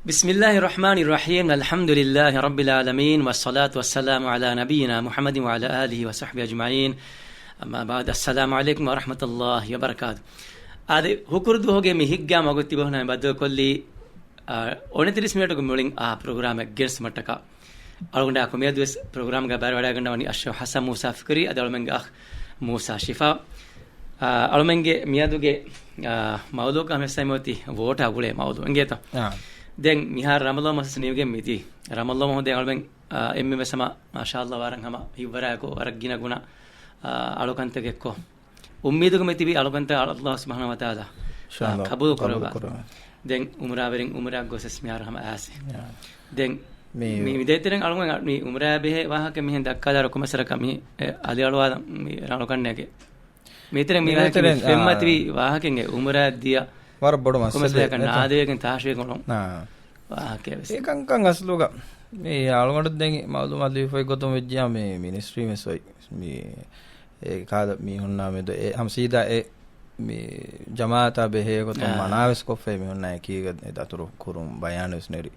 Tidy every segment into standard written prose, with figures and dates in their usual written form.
بسم الله الرحمن الرحيم الحمد لله رب العالمين والصلاة والسلام على نبينا محمد وعلى آله وصحبه أجمعين أما بعد السلام عليكم ورحمة الله وبركاته هذا هكردو هوجي ميهجا مغوتي بهنا بدو كلي 29 මිනිත්ක මුලින් ප්‍රෝග්‍රෑම් එක guess මට්ටක අලුගුණා කොමියදුස් programme එක බාර වඩා ගන්නවනි අෂර් හසන් මූසා ෆික්‍රි අදලුමෙන්ගේ මූසා ෂිෆා අලුමෙන්ගේ මියදුගේ මවුලෝක හැමසයිමෝති වෝට අගුලේ මවුලෝ එංගේත දැන් මිහාර රමලෝ මසස් නියුගේ මිති රමලෝ මොහොතේ අලුමෙන් එම්මෙ මෙසම මාෂාඅල්ලා වරන් හම හිවරයකෝ අරග්ගින ගුණ අලුකන්තගෙක්කෝ උම්මීදුක මෙතිවි අලුකන්ත අල්ලාහ් සුබ්හානහු වතාලා ඉන්ෂාඅල්ලාහ් කබූල් කරවා දැන් උමරාවරින් උමරා ගොසස් මිහාර හම ආසි දැන් මේ විදේතරෙන් අලුමෙන් මේ උමරා බෙහෙ ዋහක මෙහෙන් දක්කාදාර කොමසරක මේ අලි අලවා මේ රණකන්නේගේ මේතරෙන් මේ ෆෙම්මති ವಾಹකෙන් උමරා දියා වර බොඩ මස්සලේ කන්න ආදේයකින් තාෂේ කොළොන් ವಾಹකේ ඒකංකං අස්ලෝග මේ අලුගඩ දැන් මවුදු මල්ලි ෆොයි ගොතම වෙජ්ජා මේ මිනිස්ට්‍රි මෙසොයි මේ ඒ කාද මේ හොන්නා මේද ඒ හම්සීදා ඒ මේ ජමාතා බෙහෙ ගොතම මනාවස් කොෆේ මේ හොන්නා කීග දතුරු කුරුම් බයානස් නෙරි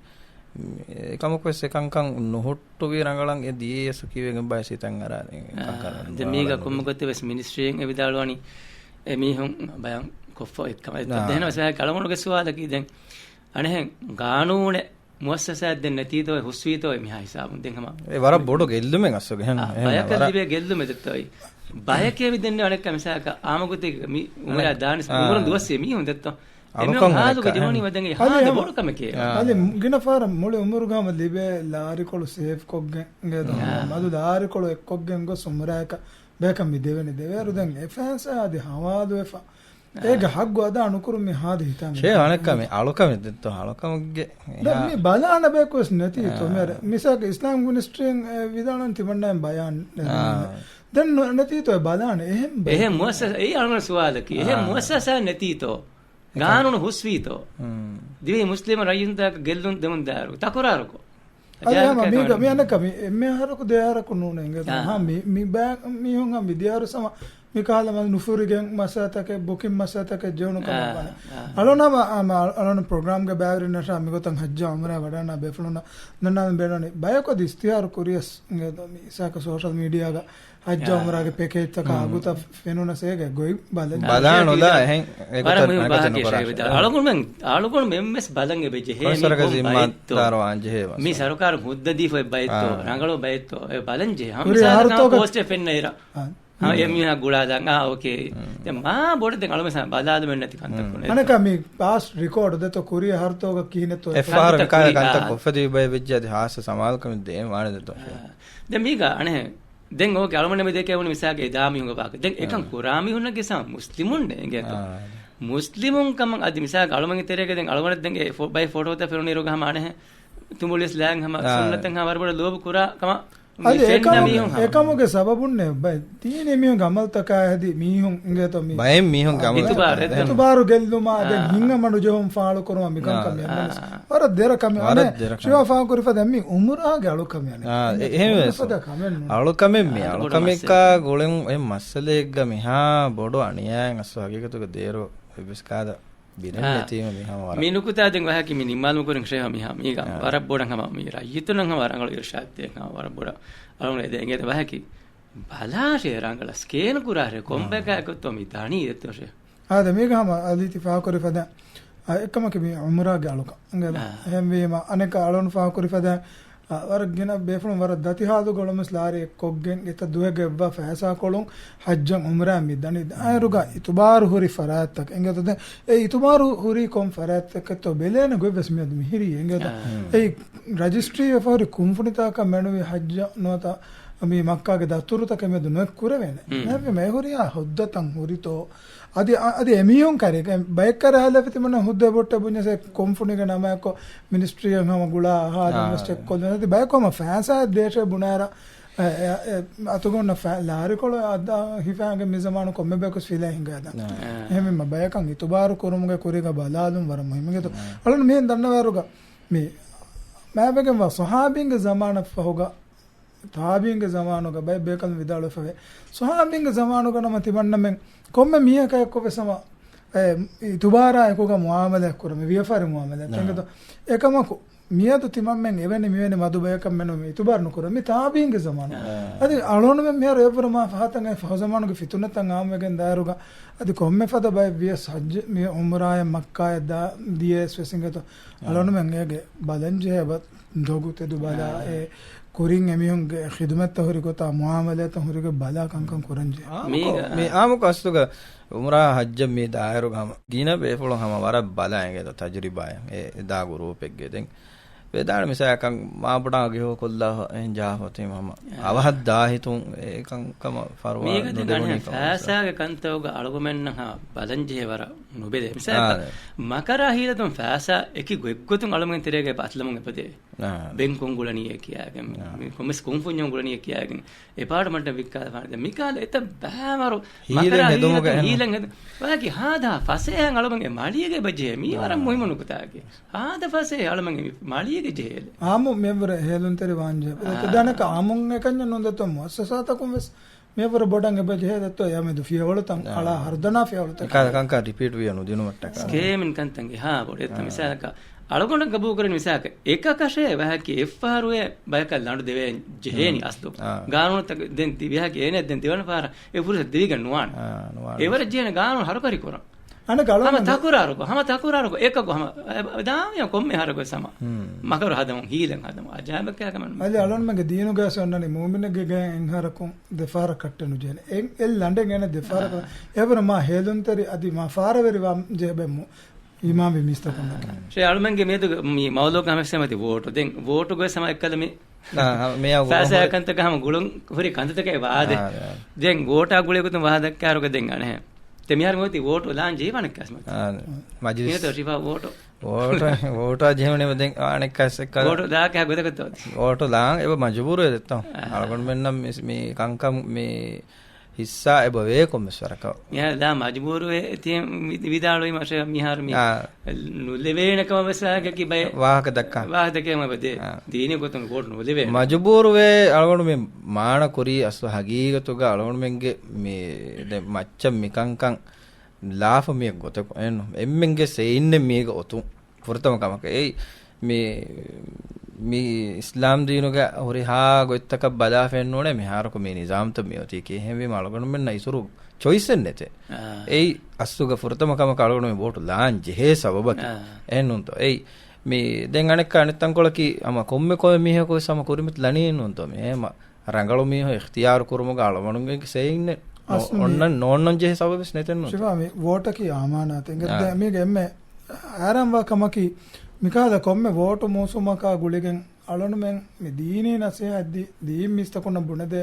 එකමකොස් එකංකං නොහොට්ටු වී රංගලන් ඒ දීයස කීවෙන් බය සිතන් අර දැන් මේක කොම්මගොත්තේ වෙස් මිනිස්ට්‍රියෙන් ඒ විදාලවනි ඒ මීහොන් බයන් කොෆෝ එක්කම දෙනවා සෑ කලමුණුගේ සුවාදකී දැන් අනේ ගානූනේ මුවස්සසයක් දෙන්න නැතිතෝ හුස්වීතෝ මිහා හිසාබුන් දෙන් හම ඒ වර බොඩ ගෙල්ලුමෙන් අස්සගේ හන බයක දිවේ ගෙල්ලුමෙ දෙත්තෝයි බයකේ විදෙන්නේ අනෙක් කමසාක ආමගොතේ මි උමරා දානස් උමරන් දුවස්සේ මි හොන් දෙත්තෝ එමෙ හාදුක ජීවණි වදන්ගේ හාද බොඩකමකේ අලි ගිනෆාර මොලේ උමරුගාම ලිබේ ලාරි කොළු සේෆ් කොග්ගෙන් ගේ මදු ලාරි කොළු එක්කොග්ගෙන් ගොස් උමරාක බයකම් මි දෙවෙනි දෙවරු දැන් එෆෑන්ස් ආදී හවාදු එෆා ඒක හග්ගු අද අනුකුරු මේ හාද හිතන්නේ ෂේ අනකම අලකම දෙත්තෝ අලකමගේ මේ බලන්න බෑකොස් නැති තෝ මෙර මිසක ඉස්ලාම් මිනිස්ට්‍රියෙන් විදානන් තිබන්නන් බයන් දැන් නැති තෝ බලන්න එහෙම මුවස්සස ඒ අනුන සුවාලකී එහෙම මුවස්සස නැති තෝ ගානුන හුස්වීතෝ දිවි මුස්ලිම රයින්තක ගෙල්ලුන් දෙමුන් දාරු තකුරාරකෝ අයම මේක මේ අනකම මේ හරකෝ දෙයාරකෝ නෝනේ හා මේ බෑ මේ හොංග විද්‍යාරු සම මිකාල මල් නුෆුරිගෙන් මසතක බුකින් මසතක ජෝන කමබන අලොනම අලොන ප්‍රෝග්‍රෑම් ගේ බෑවරි නෂා මිගතන් හජ්ජා උමරා වඩන බෙෆලුන නන්නම් බෙනනි බයකො දිස්තියාර කුරියස් ගේ මිසක සෝෂල් මීඩියා ගේ හජ්ජා උමරා ගේ පැකේජ් තක අගුත ෆෙනුන සේගේ ගොයි බලන උදා එහෙන් ඒකට අලුගොන් මෙම්ස් බලංගේ බෙජේ හේ සරක සිම්මාතර වංජේ මේ සරකාර මුද්දදී ෆොයි බයිතෝ රංගලෝ බයිතෝ ඒ බලංජේ හම්සාරක පෝස්ට් ෆෙන්නේරා එමියා ගුලාදන් ඕකේ දැන් මා බොඩ දෙක අලුම බදාද මෙන්න නැති කන්තක් කොනේ අනක මේ පාස් රෙකෝඩ් දෙත කොරිය හර්තෝග කීනෙතෝ එෆ්ආර් කාය කන්තක් කොෆදී බය වෙච්චද හාස සමාල්කම දෙ වාන දෙතෝ දැන් මේක අනේ දැන් ඕකේ අලුම නෙමෙයි දෙකේ වුණ මිසාගේ දාමි හුඟ පාක දැන් එකන් කුරාමි හුන්නගේ සම මුස්ලිමුන් නේ මුස්ලිමුන් කම අදි මිසාගේ අලුමගේ තෙරේක දැන් අලුමනේ දැන් ඒ බයි ෆොටෝ ත ෆෙරුනි රෝග හම අනේ තුමුලිස් ලෑන් හම සුන්නතෙන් හම වරබඩ ලෝබ කුරා කම ඒකමගේ සබබුන්නේ බයි තීනේ මිහුන් ගමල් තකා හැදි මිහුන් ඉංගේතෝ මි බයෙන් මිහුන් ගමල් ඉතුබාරු ගෙල්ලුමා දැන් හිංග මනු ජොම් ෆාලු කරනවා මිකම් කම යන්නේ වර දෙර කම අනේ ෂිවා ෆා කුරිෆ දැන් මි උමුරාගේ අලු කම යන්නේ එහෙම අලු කම මේ අලු කම එක ගොලෙන් එ මස්සලෙක් ග මිහා බොඩ අනියන් අස්ස වගේකතුක දේරෝ විස්කාද බිනේතීම මිහා වර මිනුකුතා දැන් වහකි මි නිම්මාල් මුකරන් ෂේ මිහා මීග වර බොඩන් හම මී රයිතුනන් හම වරංගල ඉර්ෂාද් දෙක වර බොඩ අලුනේ දැන් එත වහකි බලාෂේ රංගල ස්කේන කුරාරේ කොම්බක එකතෝ මි දානි එතෝෂේ ආද මේක හම අදිති ෆා කුරිෆද එකම කි මි උමරාගේ අලුකංගල එහෙම වීම අනක අලුන් ෆා කුරිෆද වරගෙන බේෆුන් වර දති හාදු ගොළමස් ලාරේ කොග්ගෙන් එත දුවගේ ව ෆෑසා කොළුන් හජ්ජන් උමරා මිදනි ආයරුගා ඉතුබාරු හුරි ෆරාත්තක එංගතද ඒ ඉතුබාරු හුරි කොම් ෆරාත්තක තෝ බෙලේන ගොබස් මියද මිහිරි එංගත ඒ රජිස්ට්‍රි ෆෝරි කුම්ෆුනිතාක මෙනුවි හජ්ජ නොත මේ මක්කාගේ දතුරු තක මෙද නොක් කුරවෙන නැබි මේ හුරියා හොද්දතන් හුරිතෝ අද එමියොන් කරේක බයික් කර හලපති මන හුද්ද බොට්ට බුඤ්ඤසේ කොම්ෆුනික නමයක මිනිස්ට්‍රිය නම ගුලා ආහාර මිස්ටෙක් කොල්ලනති බයිකෝම ෆෑසා දේශ බුනාර අතුගොන්න ලාරි කොළ අද හිෆාගේ මිසමාන කොම්මෙ බකස් ෆිලා හිඟාද එහෙම බයකන් ඉතුබාරු කුරුමුගේ කුරික බලාලුම් වර මුහිමගෙත අලන මේ දන්නවරුග මේ මෑබගෙන් වා සහාබින්ගේ zamaana ෆහුගා තාබින්ගේ zamaanoga බයි බේකල් විදාලෝ ෆවේ සහාබින්ගේ zamaanoga නම තිබන්න මෙන් කොම්මෙ මියකයක් කොපෙසම ඉතුබාරා එකක මුආමලයක් කරම වියෆාර මුආමලයක් එංගත එකමකු මියතු තිමම්මෙන් එවැනි මෙවැනි මදුබයකම් මෙනු මේ ඉතුබාරනු කර මේ තාබීන්ගේ සමාන අදි අලෝනම මෙහර එවරම ෆහතන් ඒ ෆහසමානුගේ ෆිතුනතන් ආමගෙන් දාරුග අදි කොම්මෙ ෆද බය විය සජ්ජ මේ උම්රාය මක්කාය දා දියස් වෙසින්ගත අලෝනම එගේ බලන්ජේ බත් දොගුතේ දුබලා ඒ කුරින් එමියුන්ගේ ඛිදමත් හොරි කොතා මුආමලයත් හොරිගේ බලා කංකම් කරන්ජේ මේ ආමුක අස්තුක උමරා හජ්ජ මේ දායරු ගම ගින බේෆලොන් හැම වර බලායගේ තජරිබාය ඒ දා ගුරුපෙක්ගේ දෙන් වේදාන මිසයකන් මාපඩා ගිහෝ කොල්ලා එන් ජාහොතේ මම අවහත් දාහිතුන් ඒකංකම ෆරවා මේක දෙන්නේ ෆාසාගේ කන්තෝග අලගොමෙන්න හා බලන්ජේ වර නොබෙද මිසයක මකරා හීලතුන් ෆාසා එකි ගොෙක්ගොතුන් අලමෙන් තිරේගේ පත්ලමුන් එපදේ බෙන් කොංගුලනිය කියාගෙන මේ කොමස් කොන්ෆුඤ්ඤොන් ගුලනිය කියාගෙන එපාට මට වික්කාල පාද මිකාල එත බෑමරු මකරා හීලෙන් හද වාකි හාදා ෆසෙන් අලමෙන් මාලියගේ බජේ මී වරම් මොහිමනු කතාගේ හාදා ෆසේ අලමෙන් මාලියගේ ජේල ආමු මෙවර හෙලුන් තෙරි වාංජේ එතදනක ආමුන් එකන්න නොදතො මොස්සසාතකුම් වෙස් මෙවර බොඩන් එබජේ දත්තෝ යමෙදු ෆියවලතන් අලා හර්දනා ෆියවලතන් කාංකා රිපීට් වියනු දිනු මට්ටක ස්කේමින් කන්තන්ගේ හා බොඩෙත් මිසාක අලගොණ ගබු කරන මිසාක එක කෂේ වැහකි එෆ්ආරුවේ බයකල් නඩු දෙවේ ජෙහෙනි අස්තු ගානුනත දෙන් තිවිහකි එනේ දෙන් තිවන පාර ඒ පුරුස දෙවිග නුවාන එවර ජේන ගානුන හරකරි කරා අන ගලම හම තකුරාරුක එකක හම දාමිය කොම්මේ හරක සම මකර හදමු හීලෙන් හදමු අජාබකයකම අලි අලොන්මගේ දීනු ගාස ඔන්නනේ මුමිනගේ ගේ එන්හරකුම් දෙෆාර කට්ටනු ජේන එල් ලන්ඩෙන් එන දෙෆාර එවර මා හේලුන්තරි අදි මා ෆාරවරි වම් ජෙබෙමු ඉමාම මිස්තකම් ෂේ අලුමන්ගේ මේද මේ මවලෝක හැමසෙමති වෝට් දෙන් වෝට් ගොය සම එක්කල මේ මෙයා ෆාසා කන්තක හැම ගුලුන් හොරි කන්තකේ වාදේ දෙන් වෝටා ගුලෙකුතුන් වාදක් කාරක දෙන් අනේ තෙමිහාර මොති වෝට් ලාන් ජීවණක් කස්මත් මජලිස් මේත රිවා වෝට් වෝට ජීවණේ මෙන් අනෙක් කස් එක්ක වෝට් දාක ගොදකත් වෝට ලාන් එබ මජබූරේ දෙත්තම් අලගොන් මෙන්නම් මේ කංකම් මේ හිස්සා එබ වේ කොම්මස්වරක යා දා මජබූරේ තිය විදාලොයි මාෂ මිහාර මි නුලෙවේනකම වසාක කි බය වාහක දක්කා වාහ දෙකම බදේ දීනේ ගොතන වෝට් නුලෙවේ මජබූරේ අලගොන් මේ මාන කුරි අස්ව හගීගතුග අලගොන් මෙන්ගේ මේ දැන් මච්ච මිකංකං ලාෆ මිය ගොත එන්න එම්මෙන්ගේ සෙයින්නේ මේක ඔතුම් පුරතම කමක ඒ මේ ඉස්ලාම් දීනුගේ හොරි හා ගොත්තක බලා ෆෙන්න ඕනේ මෙහාරක මේ නිසාම්ත මියෝති කේ හැම මලගොන් මෙන්න ඉසුරු choice නැතේ ඒ අස්සුග පුරතම කමක අලගොන් මේ බෝට ලාන් ජෙහෙ සබබක එන්නුන්ත ඒ මේ දැන් අනෙක් අනිත්තන් කොලකි අම කොම්මේ කොය මිහකෝ සම කුරිමත් ලණීනුන්ත මේම රංගලු මිහ ඉක්තියාර කුරුම ගාලවණුගේ සෙයින්නේ ඔන්න නෝන්නන් ජෙහෙ සබබස් නැතෙන්නු ಶಿವಾ මේ වෝට කි ආමානාත එංගද මේ ගෙම්මේ ආරම්භ කමකි මිකාද කොම්මේ වෝට මෝසුමකා ගුලිගෙන් අලොනුමෙන් මේ දීනේ නැසේ අද්දි දීම් මිස්තකොන බුණද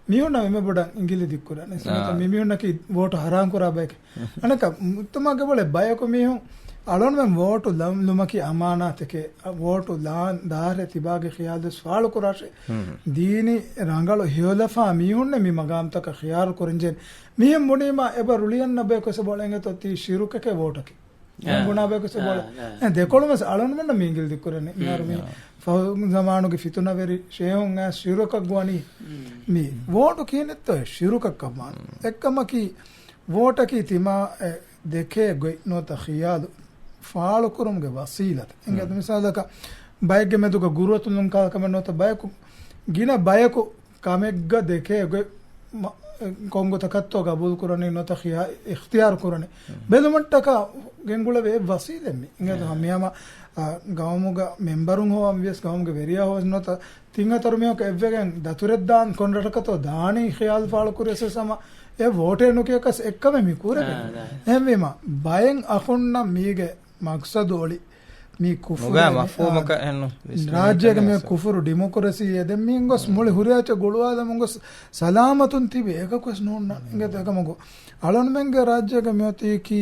මියුන මෙම බොඩ ඉංගිලි දික්කුරනේ සමත මිමියුනකි වෝට හරාම් කරා බෑක අනක මුත්තමගේ බොලේ බයකො මියුන් අලොනුමෙන් වෝට ලුමකි අමානාතකේ වෝට ලාන් දාරේ තිබාගේ ඛියාල් ස්වාල කරාෂේ දීනි රංගලෝ හියලෆා මියුන්නේ මි මගාම්තක ඛියාල් කරන්ජෙන් මියම් මොනේම එබ රුලියන් නබේකස බොලෙන්ගේ තොති ශිරුකකේ වෝටකේ ගුණාබේකස බොල දෙකොළම අලොනුමෙන් මිංගිලි දික්කුරනේ නර්මි ෆෞ ෆිතුනවරි ෂේහුන් ඇස් ශිරුකක් ගුවනි මේ වෝට කියනෙත් ශිරුකක් අමාන එක්කමකි වෝටකි තිමා දෙකේ ගොයි නොත ඛියාල් ෆාල කුරුම්ගේ වසීලත එංගද මිසාලක බයගේ මෙදුක ගුරුතුන් කාකම නොත බයකු ගින බයකු කමෙග්ග දෙකේ ගොයි කොංගො තකත්තෝ ගබුල් කුරණේ නොත ඛියා ඉක්තියාර කුරණේ බෙලමට්ටක ගෙන්ගුල වේ වසීලෙමි එංගද හමියම ගවමුග මෙම්බරුන් හෝ අම්වියස් ගවමුගේ වෙරියා හෝ නොත තිංගතරමියක එව්වගෙන් දතුරෙත් දාන් කොන්රටකතෝ දානේ ඛියාල් ෆාල කුරෙස සම ඒ වෝටේ නුකයකස් එක්කම මි කුරේ එහෙමම බයෙන් අහොන්න මීගේ මක්සදෝලි මේ කුෆුර මෆූමක එන්න රාජ්‍යක මේ කුෆුරු ඩෙමොක්‍රසි යදෙන් මින්ගොස් මොලි හුරියාච ගොළුවාද මුංගොස් සලාමතුන් තිබේ එකකොස් නෝන්න ඉංගත එකමගෝ අලොන්මෙන්ගේ රාජ්‍යක මෙති කි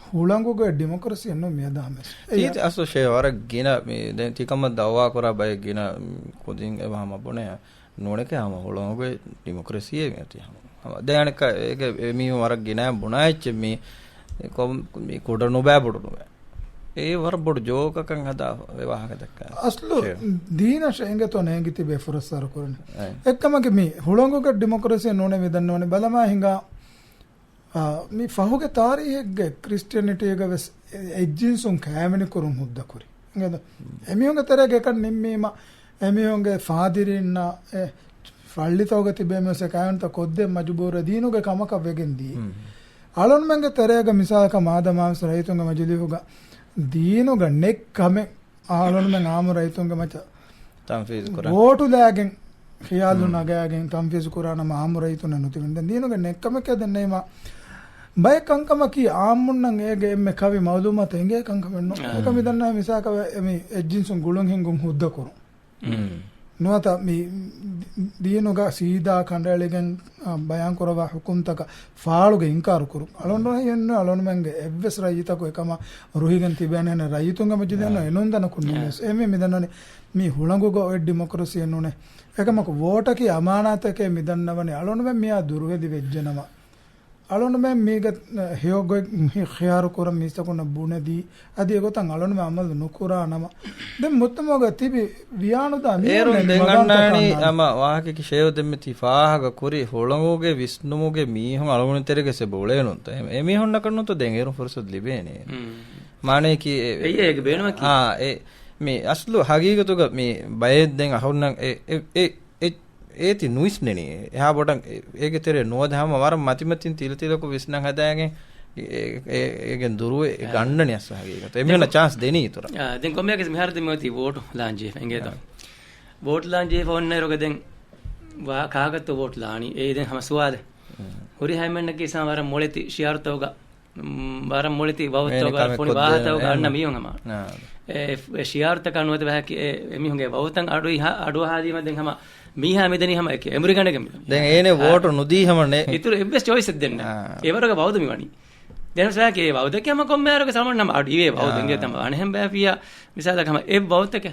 හුලංගුගේ ඩෙමොක්‍රසි එන්න මියදාමස් ඊට අසෝෂේ වර ගින මේ දැන් තිකම දවවා කරා බය ගින කොදින් එවහම බොනේ නෝනකේ ආම හුලංගුගේ ඩෙමොක්‍රසිය මෙති දැන් එක ඒක මේ වර ගින බුණාච්ච මේ කොම් මේ කොට නොබෑ බොඩ නොබෑ ඒ වර බොඩ ජෝකකන් හදා විවාහක දක්කා අස්ලු දීනශ එංගතෝ නේගිති බේ ෆුරස්සාර කරන එක්කමගේ මේ හුලංගුගේ ඩෙමොක්‍රසිය නෝනේ වෙදන්න ඕනේ බලමා හිඟා මේ ෆහුගේ තාරීහෙක්ගේ ක්‍රිස්ටියනිටි එක වෙස් එජ්ජින්සුන් කෑමනි කරුම් හුද්ද කුරි නේද එමිහුන්ගේ තරගේ කන් නිම්මීම එමිහුන්ගේ ෆාදිරින්න ෆල්ලිතෝග තිබෙමස කයන්ත කොද්දෙ මජබූර දීනුගේ කමක වෙගෙන්දී අලොන් මංගේ තරේග මිසාක මාදමාස් රයිතුන්ගේ මජලිහුග දීනුග නෙක් කම ආලොන් මං ආම රයිතුන්ගේ මච තම්ෆීස් කුරාන වෝටු ලෑගෙන් ඛියාලු නගයාගෙන් තම්ෆීස් කුරාන ආම රයිතුන නුතිවෙන් දැන් දීනුග නෙක් කමක දෙන්නේම බය කංකම කී ආම්මුන්නන් ඒගේ එම්මේ කවි මවලුමත එංගේ කංකමෙන්නෝ ඒක මිදන්නා මිසාක එමි එජ්ජින්සුන් ගුළුන් හින්ගුම් හුද්ද කරු නොත මේ දියනෝග සීදා කණ්ඩායලෙන් බයන් කරවා හුකුම්තක ෆාලුගේ ඉන්කාරු කරු අලොන්ව යන්න අලොන් මංගේ එව්වස් රයිතක එකම රුහිගෙන් තිබෙන න රයිතුන්ගම ජිදන එනොන්දන කුන්නේ එමෙ මිදන්නනේ මේ හුළඟුග ඔය ඩෙමොක්‍රසිය නුනේ එකමක වෝටකි අමානතකේ මිදන්නවනේ අලොන්ව මියා දුර්වෙදි වෙජ්ජනවා අලොන මම මේක හේයෝග khiyar කර මිස්තකොන බුණදී අදී ගොතන් අලොන මම අමල් නුකුරා නම දැන් මුත්තමෝග තිබි වියානුදා ඒරුන් දෙංගන්නානි අම වාහකේ ෂේව දෙම්මති ෆාහග කුරි හොළඟෝගේ විස්නුමුගේ මීහොන් අලොන තෙරගෙසේ බෝලේනොත් එ මීහොන් නකන්නොත් දෙංගේරු ෆොරසොත් ලිබේනේ මානේ කි ඒක බේනවා කි ඒ මේ අස්ලු හගීගතුග මේ බයෙත් දෙන් අහුන්නම් ඒති නුයිස්නේ එහා බොටන් ඒකේ තෙරේ නොදහම වර මතිමතින් තිල තිලක විශ්නන් හදාගෙන ඒගෙන් දුරුවේ ගන්නනේ අස්සහගේකට එමෙන්න chance දෙනී ඉතර දැන් කොම්මයක මිහාර දෙමෝති වෝට් ලාංජේ එංගේද වෝට් ලාංජේ ෆෝන් නේරොග දැන් වා කාගත වෝට් ලානි ඒ දැන් හම සුවාද හොරි හැමෙන්න කීසම වර මොලෙති ෂියාර්තෝග වර මොලෙති වවතෝග ෆෝනි වාහතෝග අන්න මියොන් හම ඒ ෂියාර්ත කනුවත බහකි එමිහුගේ වවතන් අඩුව හාදීම දැන් හම මීහා මෙදෙනි හැම එක ඇමරිකානක දැන් ඒනේ වෝට් නොදීහමනේ ඉතුරු එබ්බස් චොයිස් එක දෙන්න ඒවරක බෞද්ධ මිවණි දැන් සෑකේ බෞද්ධ කම කොම්මෑරක සමන් නම් අඩිවේ බෞද්ධ ඉංගේ තම අනහෙම් බෑෆියා මිසාලකම ඒ බෞද්ධ ක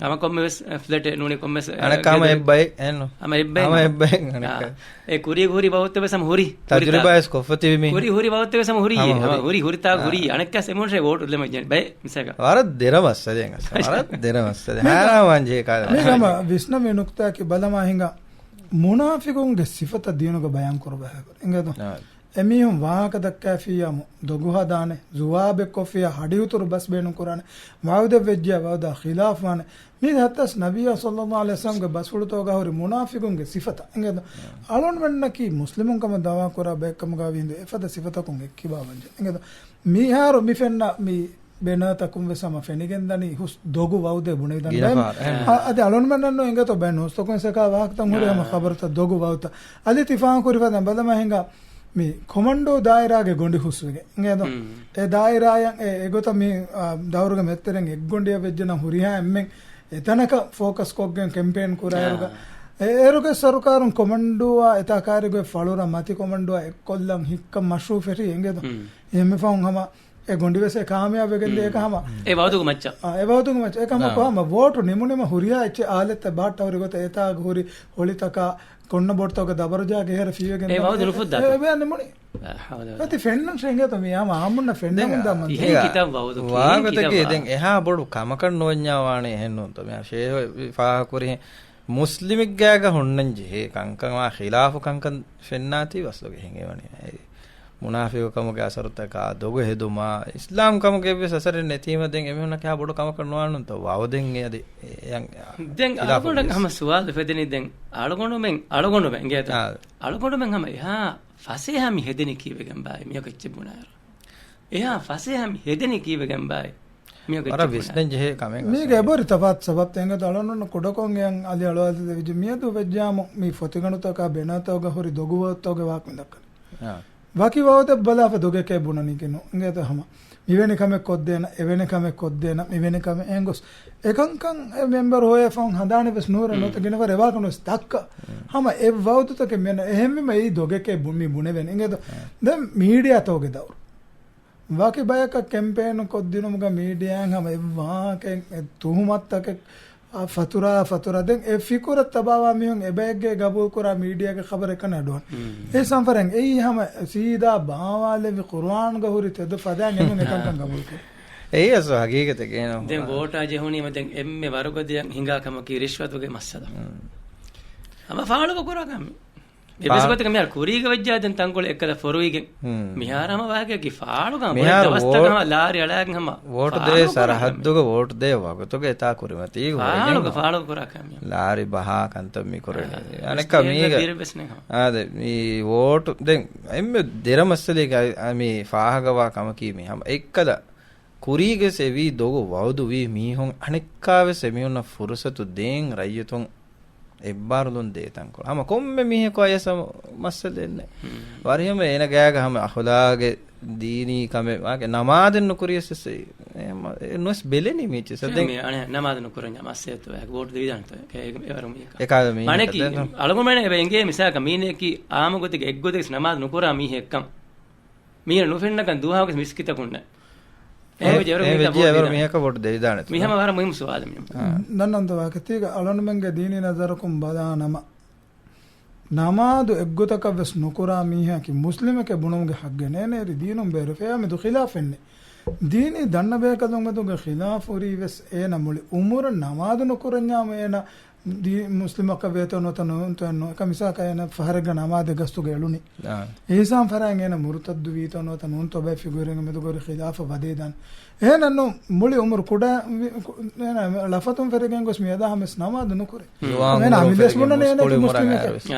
අම කොම්මස් ෆ්ලැට් නුනේ කොම්මස් අනකම එබ්බයි එන්නෝ අම එබ්බයි ඒ කුරිය කුරි බෞද්ධ වෙසම හොරි තජරිබාස් කොෆති මේ හොරි බෞද්ධ වෙසම හොරි හොරිතා හොරි අනක්ක සෙමොන්සේ වෝට් දෙම ජන බයි මිසක වර දෙරමස්ස දැන් වර දෙරමස්ස හාරාවන්ජේ කාද මේකම විස්න මේ නුක්තා කි බලමා හිඟා මුනාෆිකුන්ගේ සිෆත දිනුක බයන් කරබහ එංගද එමිහුම් වාහක දක්කා ෆියම දොගුහදානේ ජුවාබෙ කොෆිය හඩියුතුරු බස් බේනු කුරානේ වවද වෙජ්ජා වවද ඛිලාෆානේ මේ හත්තස් නබිය සල්ලල්ලාහු අලයිහි වසල්ලම් ගේ බස්වලතෝ ගහරි මුනාෆිකුන්ගේ සිෆත එංගද අලොන් වෙන්නකි මුස්ලිමුන්කම දවා කරා බෙක්කම ගාවින්ද එෆද සිෆතකුන් එක්කිබවන්ජ එංගද මීහාරු මිෆෙන්න මේ බෙනතකුම් වෙසම ෆෙනිගෙන් දනි හුස් දොගු වවද බුනේ දන් අද අලොන් වෙන්නන්නෝ එංගතෝ බෙනොස් තකුන් සකා වාහකතන් හොරම ખબરත දොගු වවත අලි තිෆාන් කුරිවදන් බදම හිඟා මේ කොමන්ඩෝ දායරාගේ ගොඩි හුස්වගේ නේද ඒ දායරායන් ඒගොත මේ දවරුග මෙත්තරෙන් එක් ගොඩිය වෙජ්ජන හුරිහා එම්මෙන් එතනක ෆෝකස් කොග්ගෙන් කැම්පේන් කුරායරුග ඒරුගේ සරකාරුන් කොමන්ඩෝවා එතකාරිගේ ෆලුර මති කොමන්ඩෝවා එක්කොල්ලම් හික්ක මෂූ ෆෙරි එංගේද එම්මෙ ෆෝන් හම ඒ ගොඩි වෙසේ කාමයාව වෙගෙන් දෙකම ඒ වවතුග මච්චා ඒකම කොහම වෝටු නිමුනෙම හුරියා එච්ච ආලෙත් බාට්ටවරි ගොත එතා හුරි හොලිතක කොන්න බොට්ටෝක දබරජාගේ හර ෆියගෙන් ඒ වවද රුෆුද්ද ඒ වෙන්නේ මොනේ ඇති ෆෙන්නන් ශෙන්ගත මියාම ආමුන්න ෆෙන්නම් දම ඒ කිතම් වවද වාගතකේ දැන් එහා බොඩු කමකන් නොඤ්ඤාවානේ හෙන්නොත් මෙයා ෂේ ෆා කුරේ මුස්ලිමික් ගෑග හොන්නන් ජේ කංකන් වා ඛිලාෆ කංකන් ෆෙන්නාති වස්ලෝගේ හෙංගේවනේ මුනාෆිකකමගේ අසරතක දොග හෙදුමා ඉස්ලාම් කමගේ වෙසසරෙන් නැතිම දැන් එමුණ කෑ බොඩ කම කරනවානුන් තව වවදෙන් එයද දැන් අලගොඩ හැම සුවාල් ෆෙදෙනි දැන් අලගොඩ මෙන් ගේත අලගොඩ මෙන් හැම එහා ෆසේ හැම හෙදෙනි කීවෙගම් බයි මිය කෙච්ච බුණාර එහා ෆසේ හැම හෙදෙනි කීවෙගම් බයි මිය කෙච්ච අර විස්නෙන් ජේ කමෙන් මේ ගැබරි තවත් සබත් එංග දලනොන කොඩකොන් යන් අලි අලවද විජ මියදු වෙජ්ජාම මේ ෆොතිගණුතක බෙනතෝග හොරි දොගුවතෝග වාක් මිදක්කන ಬಾಕಿ ವಾವದ ಬಲಾಫ ದೊಗೆ ಬುಣನಿ ಕೆನು ಇಂಗೇತ ಹಮ ಇವೆನೆ ಕಮೆ ಕೊದ್ದೇನ ಎವೆನೆ ಕಮೆ ಕೊದ್ದೇನ ಇವೆನೆ ಕಮೆ ಎಂಗೊಸ್ එකංකං මෙම්බර් හොය ෆෝන් හදානේ බස් නෝර නොත ගෙනව රෙවා කනොස් තක්ක හම එ වවුතු තක මෙන එහෙම්ම මේ දොගෙකේ බුමි බුනේ වෙන ඉංගෙද දැන් මීඩියා තෝගේ දවර වාකි බයක කැම්පේන් කොද්දිනුමග මීඩියාන් හම එවාකෙන් තුහුමත්තක ෆතුරා දැන් ඒ ෆිකුර තබාවා මියුන් එබැග්ගේ ගබුල් කුරා මීඩියාගේ خبر එක නඩුවන් ඒ සම්පරෙන් එයි හැම සීදා බාවාලේ වි කුර්ආන් ගහුරි තද ෆදාන් එමුන් එකංකං ගබුල් කුරා ඒ අසෝ හගීගත කියනවා දැන් වෝටා ජෙහුනි මෙන් එම්මෙ වරගොදියන් හිඟාකම කී රිෂ්වතුගේ මස්සද අම ෆාලව කුරාගම් එබස්ගොතක මෙහර කුරීග වෙජ්ජාදෙන් තංකොල එකද ෆොරුයිගෙන් මිහාරම වාගේකි ෆාලුගම දවස්තකම ලාරි අලයන් හම වෝට දේ සරහද්දුග වෝට දේ වගතුග එතා කුරිමති ෆාලුග කරකම ලාරි බහා කන්තම්මි කරන්නේ අනෙක මේක ආද මේ වෝට දැන් එම්මෙ දෙරමස්සලේක මේ ෆාහගවා කම කීමේ හැම එක්කද කුරීගේ සෙවි දොග වවුදු වී මීහොන් අනෙක්කාවේ සෙමියුන ෆුරසතු දෙන් රයියතුන් එබ්බාරුදුන් දේතංකොල අම කොම්මෙ මිහෙකෝ අයසම මස්සලෙන්නේ වරියම එන ගෑගහම අහලාගේ දීනී කමේ වාගේ නමාදෙන්න කුරියසෙ නොස් බෙලෙනි මිච සදෙන් මේ අනේ නමාදෙන්න කුරඤ්ඤ මස්සෙතු එක වෝට් දෙවිදන්ත ඒවරුම ඒකාද මේ මණකි අලගොමනේ එබෙන්ගේ මිසක මීනේකි ආමගොතික එක්ගොතික නමාද නුකුරා මිහෙක්කම් මීන නුෆෙන්නකන් දුහාවක මිස්කිතකුන්න මේක වෝට් දෙවිදාන මිහම වර මුහිම සවාද මිහම නන්නන්ත වාකතික අලොනමංගේ දීනී නදරකුම් බදානම නමාදු එක්ගොතක වෙස් නුකුරා මීහකි මුස්ලිමක බුණුගේ හග්ගේ නේනේරි දීනුම් බේර ෆෑම දු ඛිලාෆෙන්නේ දීනී දන්න බේකදුම් මතුගේ ඛිලාෆ උරි වෙස් ඒන මුලි උමුර නමාදු නුකුරඤ්ඤාම ඒන දී මුස්ලිමක වේතනොතන උන්තන කමිසා කයන ෆහරග නමාද ගස්තුගේ එළුනි ඒසම් ෆරං එන මුර්තද්දු වීතනොතන උන්ත බේ ෆිගුරෙන් මෙදුගොර ඛිලාෆ වදේදන් එහෙනන්නු මුලි උමුර කුඩා එන ලෆතුම් ෆරගෙන් ගොස් මියදා හමස් නමාද නුකුරේ එන අමිදස් මුන්නනේ එන මුස්ලිමක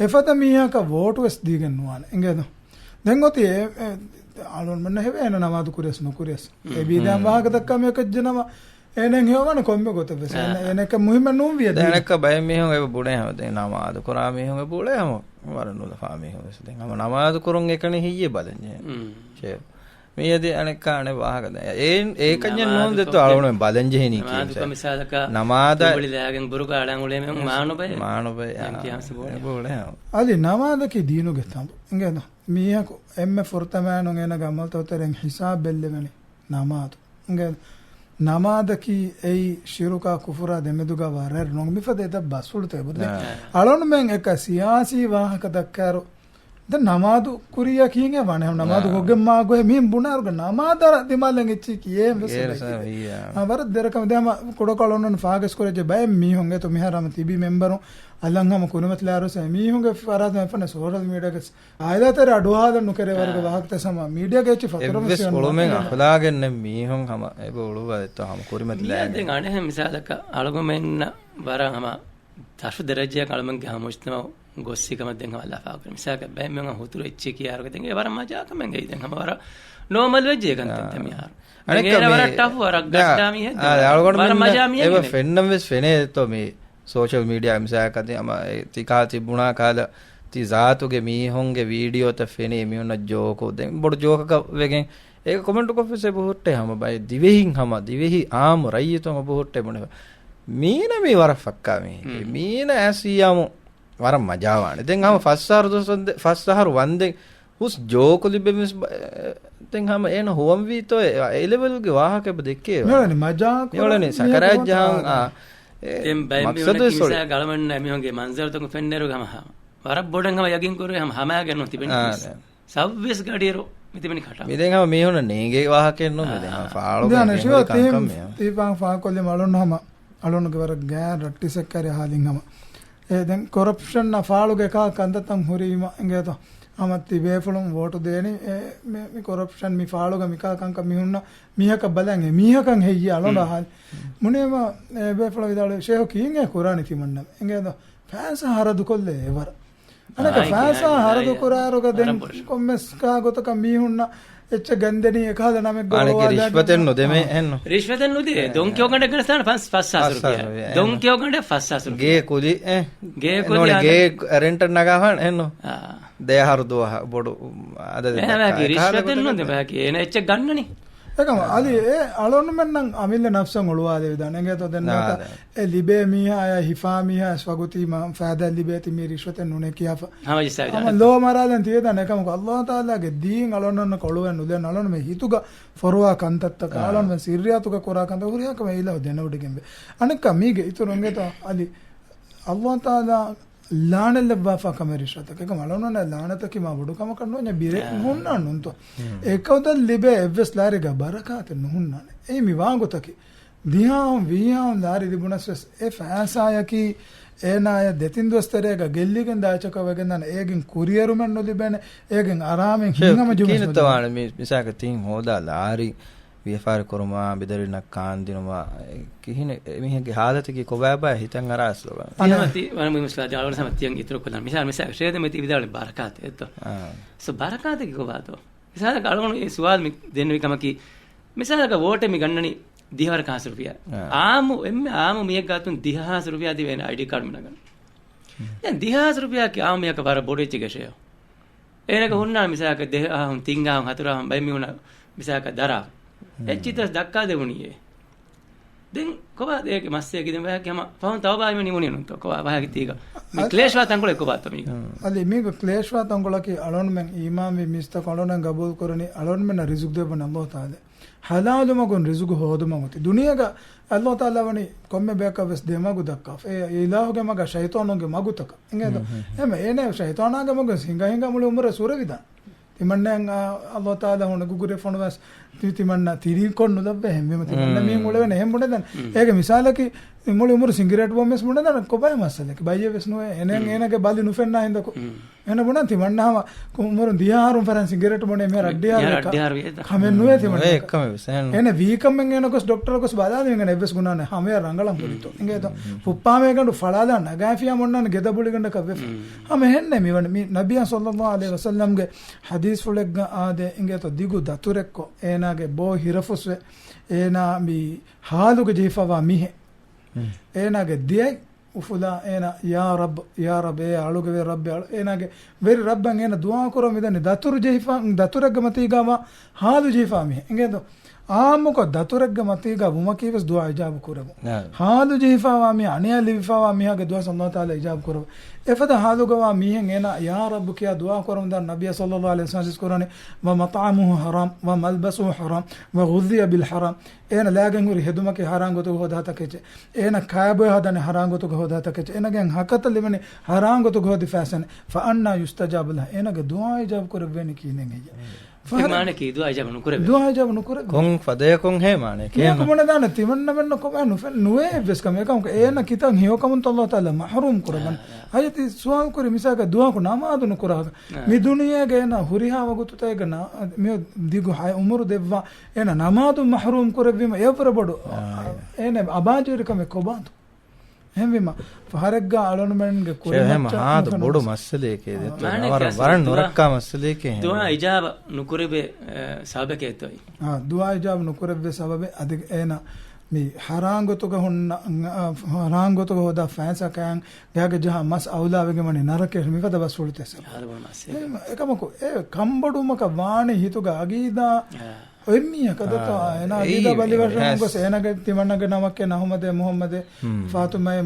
එෆත මීහක වෝට් වෙස් දීගෙන නුවාන එංගේද දැන් ඔති අලොන් මන්න හෙවෙන නමාද කුරස් නුකුරස් ඒ බීදම් වාහක දක්කම එකජනම එනෙන් හේවන කොම්බ ගොත වෙස එනක මුහිම නුම් වියද එනක බය මිහොන් එව බුණේ හැම දෙන නමාද කුරා මිහොන් එ බුලේ හැම වරනුල ෆාමි හොස් දෙන් හැම නමාද කුරුන් එකනේ හියේ බලන්නේ චේ මේදී අනෙක අනේ වාහක ඒකඤ්ඤ නෝන් දෙතු අලුණ බලංජ හිනි කී නමාද බුලි දාගෙන බුරු කාඩන් උලේ මෙ මානොබේ බුලේ අලි නමාද කි දීනු ගෙතම් එංගේද මීහක එම්ම ෆොර්තමානෝ එන ගමල් තොතරෙන් හිසාබ් බෙල්ලෙමනේ නමාද එංගේද නමාදකි ඒ ශිරුකා කුෆුරා දෙමෙදුගා වරර් නොං මිෆදේ ද බස්ෆුල්තේ බුද අලොන් මෙන් එක සියාසී වාහක දක්කාරු ද නමාදු කුරියා කීගේ වනේ නමාදු ගොගෙන් මාගෝ මින් බුනාරුග නමාදර දිමලෙන් ඉච්චි කියේ වෙස වර දෙරකම දෙම කොඩ කලොන්නන ෆාගස් කොරජ බය මීහොන් ගේ තො මිහරම තිබි මෙම්බරෝ අල්ලංගම කුනමත්ලාරොස මීහොන්ගේ ෆරාද මෙෆන සෝෂල් මීඩියා ගෙස් ආයදතර අඩුහාද නුකරේ වර්ග වාහක තසම මීඩියා ගෙච්චි ෆතරම වෙස් කොළොමෙන් අහලාගෙන මීහොන් හැම ඒක ඔළුව ඇත්ත හැම කුරිමත්ලා දැන් අනේ මිසාලක අලගොමෙන් වරහම තශු දරජය කලමන්ගේ හමුස්තම ගොස්සිකම දෙන් හවලා ෆාකර මිසාක බෑ මම හුතුරු එච්චි කියාරක දෙන් ඒ වර මජාකමෙන් ගෙයි දෙන් හැම වර නෝමල් වෙජ් එකන් තෙන් මිහාර අනෙක මේ වර ටෆ් වරක් ගස්ටාමි හෙද වර මජාමි ඒ ෆෙන්නම් වෙස් ෆෙනේ තෝ මේ සෝෂල් මීඩියා මිසාක අද අම තිකා තිබුණා කාල ති සාතුගේ මීහොන්ගේ වීඩියෝ ත ෆෙනේ මියොන ජෝකෝ දෙන් බොඩ ජෝකක වෙගෙන් ඒක කමෙන්ට් කොෆිස් ඒ බොහොට්ටේ හැම බයි දිවෙහින් හැම දිවෙහි ආම රයියතම බොහොට්ටේ මොනේ මීන මේ වර ෆක්කා මේ මීන ඇසියමු වර මජාවානේ දැන් හැම ෆස්සහරු වන්දෙන් හුස් ජෝකු ලිබෙමිස් දැන් හැම එන හොම් වීතෝ ඒ ලෙවල් ගේ වාහක දෙකේ නෝනේ මජා යෝලනේ සකරාජ් ජහන් එම් බයි මියෝනේ ගලමන්න මියෝගේ මන්සර් තක ෆෙන්නේරු ගම වර බොඩන් හැම යකින් කරුවේ හැම හැමගෙන තිබෙන්නේ සව්විස් ගඩියරෝ මිතිබෙනි කටා මේ දැන් හැම මේහොන නේගේ වාහකෙන් නෝ මේ දැන් ෆාලෝ දැන් ෂෝ තීපං ෆා කොල්ලේ මලොන්න හැම අලොන්නගේ වර ගෑ රට්ටිසෙක් කරේ හාලින් හැම ඒ දැන් කරප්ෂන් නා ෆාලුගේ කා කන්දතම් හුරීම එංගේත අමත්ති බේෆලුම් වෝට් දෙනි මේ කරප්ෂන් මි ෆාලුගේ මිකා කංක මිහුන්න මිහක බලන් මිහකන් හෙయ్య අලොන්න හාල් මුනේම බේෆලු විදාල ෂේහෝ කීන්ගේ කුරානි තිමන්න එංගේත ෆෑන්ස් හරදු කොල්ලේ වර අනක ෆෑන්ස් හරදු කුරාරුක දැන් කොම්මස් කා ගොතක මිහුන්න එච්ච ගන්දනී එකහද නමෙක් ගලවා රිෂ්වතෙන් නොදෙමේ එන්න රිෂ්වතෙන් නොදී දොන්කියෝ ගණ්ඩ කරන ස්ථාන 5,000 rupiah දොන්කියෝ ගණ්ඩ 5,000 ගේ කුලි ගේ කුලි ගේ රෙන්ටර් නගාවන් එන්න දෙහරු දුව බොඩු අද බෑ රිෂ්වතෙන් නොදේ බෑ කියන එච්ච ගන්නනේ එකම අලි ඒ අලොන්න මෙන්නම් අමිල්ල නෆ්සන් ඔළුවාදේ විදාන එංගේතෝ දෙන්නත ඒ ලිබේ මීහා ය හිෆා මීහා ස්වගුති ම ෆාදල් ලිබේති මී රිෂ්වතෙන් නුනේ කියාෆ හමජිසාවිද ලෝ මරාලෙන් තියදන එකම අල්ලාහ් තාලාගේ දීන් අලොන්නන කොළුවෙන් නුදෙන් අලොන්න මේ හිතුග ෆොරුවා කන්තත්ත කාලොන්න මේ සිරියාතුක කොරා කන්ත හුරියාකම ඊලව දෙනවඩ ගෙම්බේ අනක මීගේ ඉතුරු එංගේතෝ අලි අල්ලාහ් තාලා ලානෙල්ල බාෆා කමරිෂත එක මලොන්න ලානතකි මා බඩු කම කන්නෝ nya bire hunnan nunto ekawda libe evs lariga barakat nuhunnan ei mi wangotaki diham viham lari dibunas e faasayaki ඒනාය දෙතින් දොස්තරේක ගෙල්ලිගෙන් දායචක වගෙන් දන ඒගෙන් කුරියරුමෙන් නොලිබෙන ඒගෙන් අරාමෙන් හිඟම ජුමස් කිනතවාන මිසක තින් හොදා ලාරි වියෆාර කරමා බෙදරිනක් කාන්දිනවා කිහින මිහගේ හාලතකි කොබෑබා හිතන් අරාස්ලව අනමති වනම මුස්ලා ජාලවල සමතියන් ඉතුරු කළා මිසාල මිසක ශ්‍රේද මෙති විදාල බරකාත එතෝ සෝ බරකාත කි කොබාතෝ මිසාල කලගොන ඒ සුවාල් මි දෙන්න විකමකි මිසාලක වෝටේ මි ගන්නනි දිහවර කාස රුපියා ආමු එම්මේ ආමු මියක් ගාතුන් 10000 රුපියා දී වෙන ID කාඩ් මනගන්න දැන් 10000 රුපියා කි ආමු මියක වර බොඩෙච්ච ගෂය එනක හුන්නා මිසාලක දෙහාම් තිංගාම් හතරාම් බයි මිුණ මිසාලක දරා එච්චිතස් දක්කා දෙවුණියේ දැන් කොබා ඒක මස්සේ කිදෙම බෑ කම ෆෝන් තවබායි මනි මුණි නුන්ත කොබා බෑ කිතික මේ ක්ලේශවා තංගොල කොබාත මේක අලි මේක ක්ලේශවා තංගොල කි අලොන් මෙන් ඊමාම් මේ මිස්ත කොලොන ගබුල් කරනි අලොන් මෙන් රිසුක් දෙබන අල්ලාහ් තාලා හලාලුම ගොන් රිසුක් හොදුම මොති දුනියක අල්ලාහ් තාලා වනි කොම්මෙ බෑකවස් දෙමගු දක්කා ඒ ඉලාහුගේ මග ෂයිතානුගේ මගුතක එංගේද එම එනේ ෂයිතානාගේ මග සිංගා හිංගා මුළු උමර සුරවිදා තිමන්නන් අල්ලාහ් තාලා හොන ගුගුරේ ෆොනවස් තිමන්න තිරින් කොන්න ලබ්බ හැමෙම තිමන්න මේ මුල වෙන එහෙම මොනද ඒක මිසාලකි මුළු උමර සිගරට් බොම්මස් මොනද කොබයි මස්සලක බයිය වෙස්නෝ එනෙන් එනගේ බලි නුෆෙන්නා හින්දකො එන මොන තිමන්නම උමර දියාරුම් ෆරන් සිගරට් මොනේ මේ රඩ්ඩියාර කමෙන් නුවේ තිමන්න ඒකම වෙසෙන් එන වීකම්ෙන් එනකොස් ඩොක්ටර් කොස් බලාද වෙන එවස් ගුණානේ හැම රංගලම් පුලිතෝ එංගේද පුප්පාමේ ගඳු ෆලාදා නගාෆියා මොන්නන ගෙදබුලි ගඳ කවෙ හැම හෙන්නේ මෙවන මේ නබිය සල්ලල්ලාහු අලයිහි වසල්ලම්ගේ හදීස් ෆුලෙග්ග ආදේ එංගේත දිගු දතුරෙක්කො ඒනාගේ බෝ හිරෆුස්වේ ඒනා මි හාලුගේ ජීෆවා මිහෙ ඒනාගේ දියයි උෆුලා ඒන යා රබ් ඒ අලුගේ රබ් ඒනාගේ වෙරි රබ්බන් ඒන දුආ කරො මිදන්නේ දතුරු ජීෆන් දතුරග්ග මතීගම හාලු ජීෆා මිහෙ එංගේද ආමුක දතුරග්ග මතීග වුමකීවස් දුආ ඉජාබ කරමු හාලු ජීෆාවා මිහ අනියා ලිවිෆාවා මිහගේ දුආ සල්ලල්ලාහු තාලා ඉජාබ කරමු එෆද හාලුගවා මිහෙන් එන යා රබ් කියා දුආ කරමු දන් නබිය සල්ලල්ලාහු අලයිහි වසල්ලම් කරන්නේ ව මතඅමුහු හරාම් ව මල්බසුහු හරාම් ව ගුදිය බිල් හරාම් එන ලාගෙන් උරි හෙදුමකේ හරාම් ගොතු හොදාතකෙච එන කායබය හදන හරාම් ගොතු හොදාතකෙච එනගෙන් හකත ලිමනේ හරාම් ගොතු හොදි ෆැසන් ෆඅන්නා යුස්තජාබ ලහ එනගේ දුආ ඉජාබ කරවෙන්නේ කීනෙන් එය මානේ කී දුආ ඉජාබ නුකරේ දුආ ඉජාබ නුකරේ කොන් ෆදේ කොන් හේ මානේ කේම කොමන දාන තිමන්න වෙන්න කොම නුවේ වෙස්කම එකම එන කිතන් හියකම අල්ලාහ් තාලා මහරූම් කරගන්න අයති සුවාන් කුරි මිසක දුආ ಕು නමාදුන කුරාග මි දුනියගේ එන හුරිහාව ගොතුතේගන මේ දිගු හය උමරු දෙවවා එන නමාදු මහරූම් කරවීම ඒපර බඩු එන අබාජිරකම කොබාතු හැමෙම ෆහරග්ගා අලොනමන්ගේ කුරි හැම ආද බොඩු මස්සලේකේ දෙත වරන් නොරක්කා මස්සලේකේ දුආ ඉජාබ නුකරබේ සබකේතොයි දුආ ඉජාබ නුකරබේ සබබේ අද එන මේ හරාංගතුක හොන්න හරාංගතුක හොදා ෆෑන්සකයන් යාගේ ජහ මස් අවුලාවගේ මනේ නරකේ මිකද බස් වලතස එකමකෝ ඒ කම්බඩුමක වාණේ හිතුග අගීදා ඔයමිය කදත එන අගීදා බලි වර්ෂන් ගොස් එනගේ තිමන්නගේ නමක් එන අහමද මුහම්මද ෆාතුමා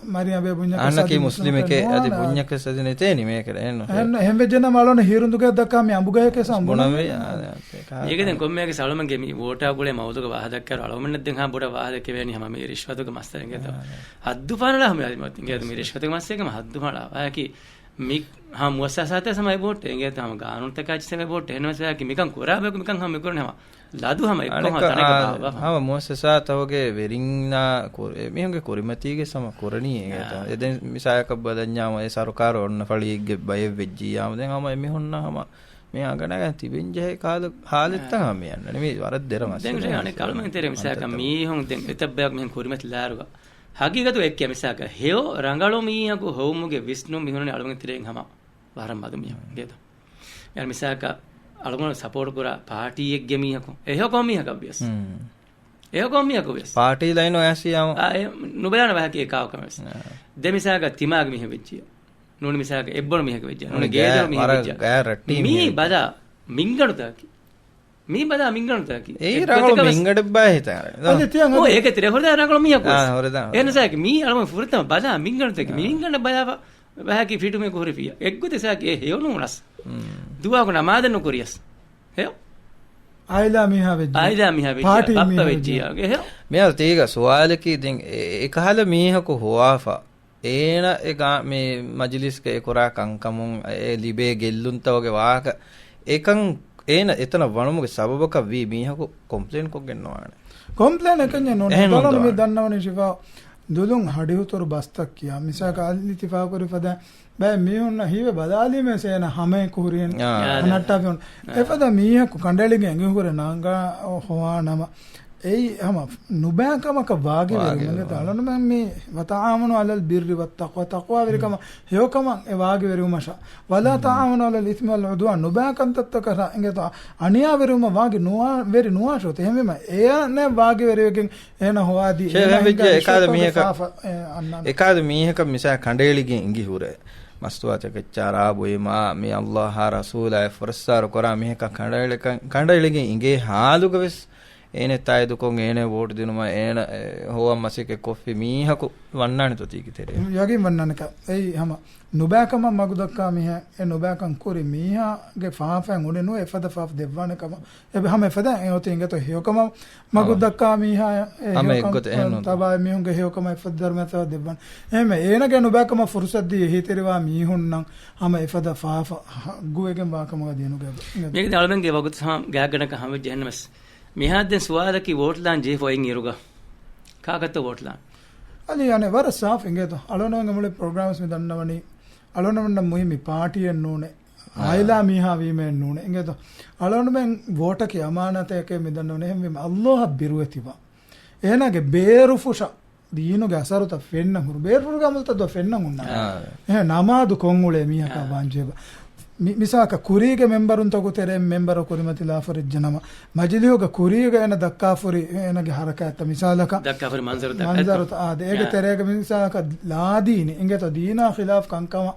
මරියම් බේ බුඤ්ඤක අන්නකි මුස්ලිමකේ අදි බුඤ්ඤක සදිනේ තේනි මේක එන්න එහෙම වෙජන මලොන හිරුඳුගේ දක්කා මේ අඹුගයකේ සම්බුණ වේ ඒක දැන් කොම්මේගේ සලමන්ගේ මේ වෝටා ගුලේ මවුදුක වාහදක් කර අලොමන්න දැන් හා බොඩ වාහදක වෙන්නේ හැම මේ රිෂ්වතුක මස්තරෙන් ගේත හද්දු පානලා හැම මත් ඉංගේ මේ රිෂ්වතුක මස්සේකම හද්දු පානලා ආකි මික් හා මුවස්සසාතේ සමයි බෝට් එංගේ තම ගානුන් තකච්ච සමයි බෝට් එනවසයා කි මිකන් කොරාබෙක මිකන් හැම කරනවා ලාදු හැම එක්කම තනක බාවා හැම මුවස්සසාතවගේ වෙරින්නා මිහුගේ කොරිමතීගේ සම කොරණී ඒත එදෙන් මිසායක බදඤ්ඤාම ඒ සරකාර ඔන්න ෆලීගේ බය වෙජ්ජී යාම දැන් හැම මෙහොන්නම මේ අගනගන් තිබෙන්ජේ කාල හාලෙත් තමයි යන්නේ නෙමෙයි වරද දෙරමස් දැන් අනේ කල්මෙන් තේරෙ මිසායක මීහොන් දැන් එතබ්බයක් මෙන් කොරිමත් ලාරුගා හගීගතු එක්ක මිසාක හේෝ රංගලෝ මීහකු හොමුගේ විස්නු මිහුනේ අලුගෙන් තිරෙන් හැම වරම් බදු මීහ ගේද යන මිසාක අලුගන සපෝට් කරා පාටි එක්ගේ මීහකු එහෙෝ කොම් මීහක බියස් එහෙෝ කොම් මීහක බියස් පාටි ලයින් ඔයසියාම නුබලන වහකේ කාවකමස් දෙමිසාක තිමාග මීහ වෙච්චිය නෝනි මිසාක එබ්බොන මීහක වෙච්චිය නෝනි ගේදර මීහ වෙච්චිය මී බදා මින්ගණුතකි මේ බදා මින්ගණුතකි ඒ රංගලෝ මින්ගඩ බය හිතන ඔය ඒක තිර හොරදා රංගලෝ මීහකු හොරදා එනසාක මී අලම ෆුරතම බදා මින්ගණුතකි මින්ගණ බයව වහකි ෆිටුමේ කොහරිපිය එක්ගුතසාක හේෝ නුනස් දුවා කොන මාදන කොරියස් හේෝ ආයිලා මිහා වෙච්චි පාටි පප්ප වෙච්චි හේෝ මෙයා තේක සුවාලකී දැන් එකහල මීහකු හොවාෆා ඒන එක මේ මජ්ලිස්ක ඒ කොරා කංකමුන් ඒ ලිබේ ගෙල්ලුන්තවගේ වාක ඒකන් ඒන එතන වණමුගේ සබබක වී මීහකු කොම්ප්ලේන් කොක් ගෙන්නවානේ කොම්ප්ලේන් එකන්නේ නෝන බලන්න මේ දන්නවනේ ශිෆා දුලුන් හඩිහුතොරු බස්තක් කියා මිසක අලි ඉතිෆාක කර ෆදා බෑ මීහුන්න හීවේ බදාලි මේ සේන හැම කුරියන් අනට්ටා ෆොන් එපද මීහකු කණ්ඩායලිගෙන් ඇඟුර නාංගා හොවා නම ඒ හැම නුබෑකමක වාගේ වෙරුමගේ තාලන මම මේ වතාමන අලල් බිර්රි වත්තක්ව තක්වා වෙරිකම හේකම ඒ වාගේ වෙරුමෂ වලා තාමන අලල් ඉස්ම වල උදුවා නුබෑකන්තත් කර එංගත අනියා වෙරුම වාගේ නුවා වෙරි නුවාෂොත් එහෙමම එය නේ වාගේ වෙරෙකින් එන හොවාදී එකාද මීහක මිසා කණ්ඩායලිගෙන් ඉඟි හුරේ මස්තුවාච කච්චාරා බොයමා මේ අල්ලාහ රසූලා ෆරස්සාර කරා මීහක කණ්ඩායලිගෙන් ඉඟේ හාලුක වෙස් ඒනේ තයිදුකොන් ඒනේ වෝට් දිනුම ඒන හොවම් මසික කොෆි මීහකු වන්නානි තොතිකි තෙරේ යගින් වන්නනක ඒ හැම නුබෑකම මගුදක්කා මීහ ඒ නුබෑකම් කුරි මීහගේ ෆාෆෙන් උනේ නෝ එෆද ෆාෆ් දෙවන්නකම එබ හැම එෆද එෝති ඉංගත හේකම මගුදක්කා මීහ හැම එක්ගත එහෙනො තබා මීහුගේ හේකම එෆද ධර්මත දෙවන්න එමෙ ඒනගේ නුබෑකම ෆුර්සත් දී හිතේරවා මීහුන්නම් හැම එෆද ෆාෆ ගුවේගෙන් වාකම දිනුගේ මේක දලබෙන්ගේ වගුත් සම ගෑගණක හැම ජෙන්නමස් මිහාද්දෙන් සුවාලකි වෝට්ලාන් J ෆොයින් ඉරුගා කාගත්ත වෝට්ලාන් ali ane war saaf ingeto alononge mule programs me dannawani alononna muhimi party ennune aila miha wime ennune ingeto alonmen vote ke amanate ke me dannawani hemme allah biruetiwa enage beeru fusha deenuge asaruta fenna huru beeru furu gamulta do fenna unna namadu kongule miha ka banjeba misaka kurige memberun togu tere member kurimati la farijjanama majliyoga kuriga ena dakka furi enage harakata misalaka dakka furi manzaru ade ege terega misaka ladini ingeta dina khilaf kankama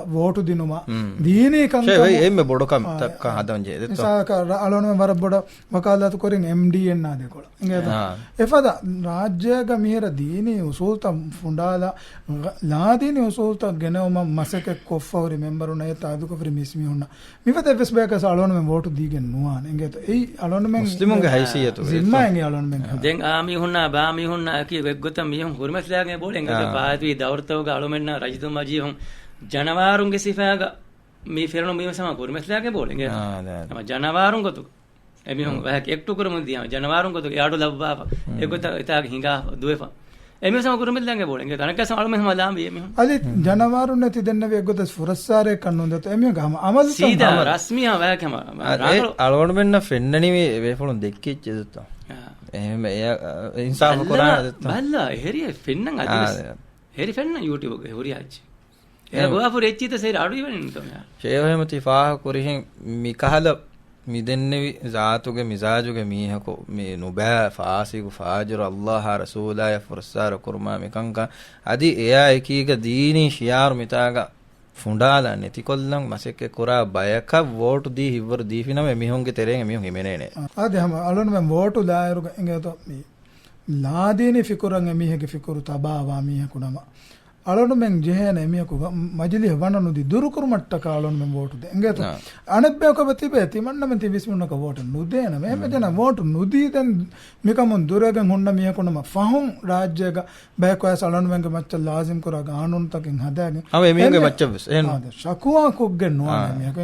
votu dinuma dini kankama emme bodokam takka hadanje detto misaka alonu war boda wakalat korin md enna de kola ingeta efada rajyaga mihera dini usulta fundala ladini usulta genoma masake koffawri memberun ayta aduko furi මිස්මි වුණා මිවත එෆස් බෑකස් අලෝන මෙන් vote දීගෙන නුවාන එංගෙත ඒ අලෝන මෙන් මුස්ලිමුන්ගේ හයිසියතු සිම්මාගේ අලෝන මෙන් දැන් army හුන්නා බාමි හුන්නා කි වෙග්ගොත මියුන් හුර්මස්ලාගේ බෝලෙන් ගත පාති දවර්තවගේ අලෝමෙන්න රජතුමා ජීවුන් ජනවාරුන්ගේ සිෆාග මේ ෆෙරණු මියම සම හුර්මස්ලාගේ බෝලෙන් ගේ ජනවාරුන් ගොතු එමිහුන් වැහක එක්ටු කරමු දියා ජනවාරුන් ගොතු යාඩු ලබ්බා එගොත ඉතාගේ හිඟා දුවෙපා එමෙ සම කුරුමෙල්ලංගේ බෝලෙන් ගේ තනක සම අලුම හම ලාම් එමෙ අලි ජනවාරුන් නැති දෙන්නවේ ගොත ෆුරස්සාරේ කන්නොන්දත එමෙ ගම අමල් සීදා රස්මියා වැකම අලවණ මෙන්න ෆෙන්නනි වේ ෆොලොන් දෙක්කිච්ච දෙත්ත එහෙම එය ඉන්සාෆ් කරා දෙත්ත බල්ලා හෙරිය ෆෙන්නන් අදිස් හෙරි ෆෙන්න YouTube ගේ හොරියාච්චි එයා ගෝවා ෆොර එච්චිත සේර අඩුයි වෙනින් තෝයා ෂේවහෙම තිෆාහ කුරිහින් මිකහල මිදෙන්නෙවි ذاتුගේ මිසාජුගේ මීහකෝ මේ නුබෑ ෆාසිකු ෆාජර් අල්ලාහ රසූලාය ෆුර්සාර කුර්මා මිකංක අදි එයා එකීක දීනි ශියාර් මිතාග ෆුණ්ඩාලා නැති කොල්ලන් මසෙක්කේ කුරා බයක වෝට් දී හිවර් දීෆිනම මිහුන්ගේ තෙරෙන් මිහුන් හිමෙනේනේ ආදි හැම අලොන මම වෝට් දායරුක එංගේතෝ මේ ලාදීනි ෆිකුරන් මිහගේ ෆිකුරු තබාවා මිහකුනම alonu men jehena emiyaku majli wananu di durukuru mattaka alonu men vote de engeto anebbe ko betibe timanna men tibismunna ka vote nudena me jana vote nudi den mikamun duregen honna miyakuna ma fahun rajyaga bayko as alonu men ge macca lazim kora ganun takin hadage ave emiyege macca bes en shakwa kugge no miyake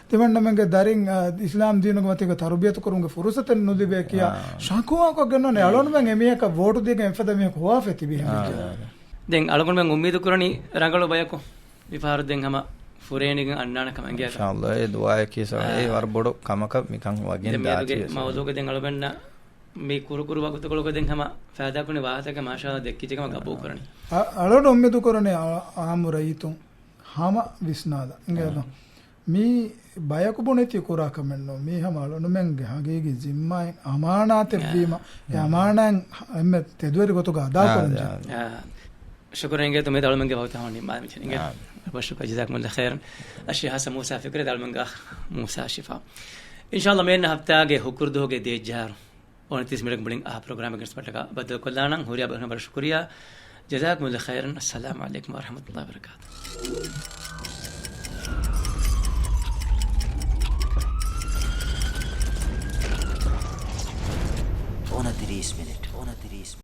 timanna men ge darin islam deenuge matike tarbiyatu kurunge furusaten nudibe kiya shakwa kugge no ne alonu men emiyaka vote dege enfada miyako hoafeti bi දැන් අලගොන් මම උම්මීද කරණි රංගල බයකෝ විපාර දැන් හැම ෆුරේනිගෙන් අන්නාන කමන් ගියා ඉන්ෂාල්ලාහ් ඒ දුආය කීසා ඒ වර බොඩ කමක මිකන් වගේ දාති මවදෝක දැන් අලබෙන්න මේ කුරු වගත කොලක දැන් හැම ෆෑදා කුනේ වාහතක මාෂාල්ලාහ් දෙක්කිචකම ගබෝ කරණි අලොඩ උම්මීද කරණි ආමුරයිතුන් හැම විස්නාදා ඉංගේද මේ බයක බොනෙති කුරා කමන්නෝ මේ හැම අලොන මෙන් ගහගේගේ ජිම්මයි අමානාත වීම ඒ අමානන් එම්ම තෙදුවරි ගොතක අදා කරන්නේ شكرا جدا ميد على منجا بوتها هوني ما مشين جدا بشكرك جزاكم الله خيرا الشيء هسه موسى فكرة على منجا موسى شفاء إن شاء الله مين هفتاجي هكردو هجي دي جار ونتيس ملك بلين برنامج كنت بتلقى بدل كلنا هوريا بهنا برشكريا جزاكم الله خيرا السلام عليكم ورحمة الله وبركاته Ona 30 minutes.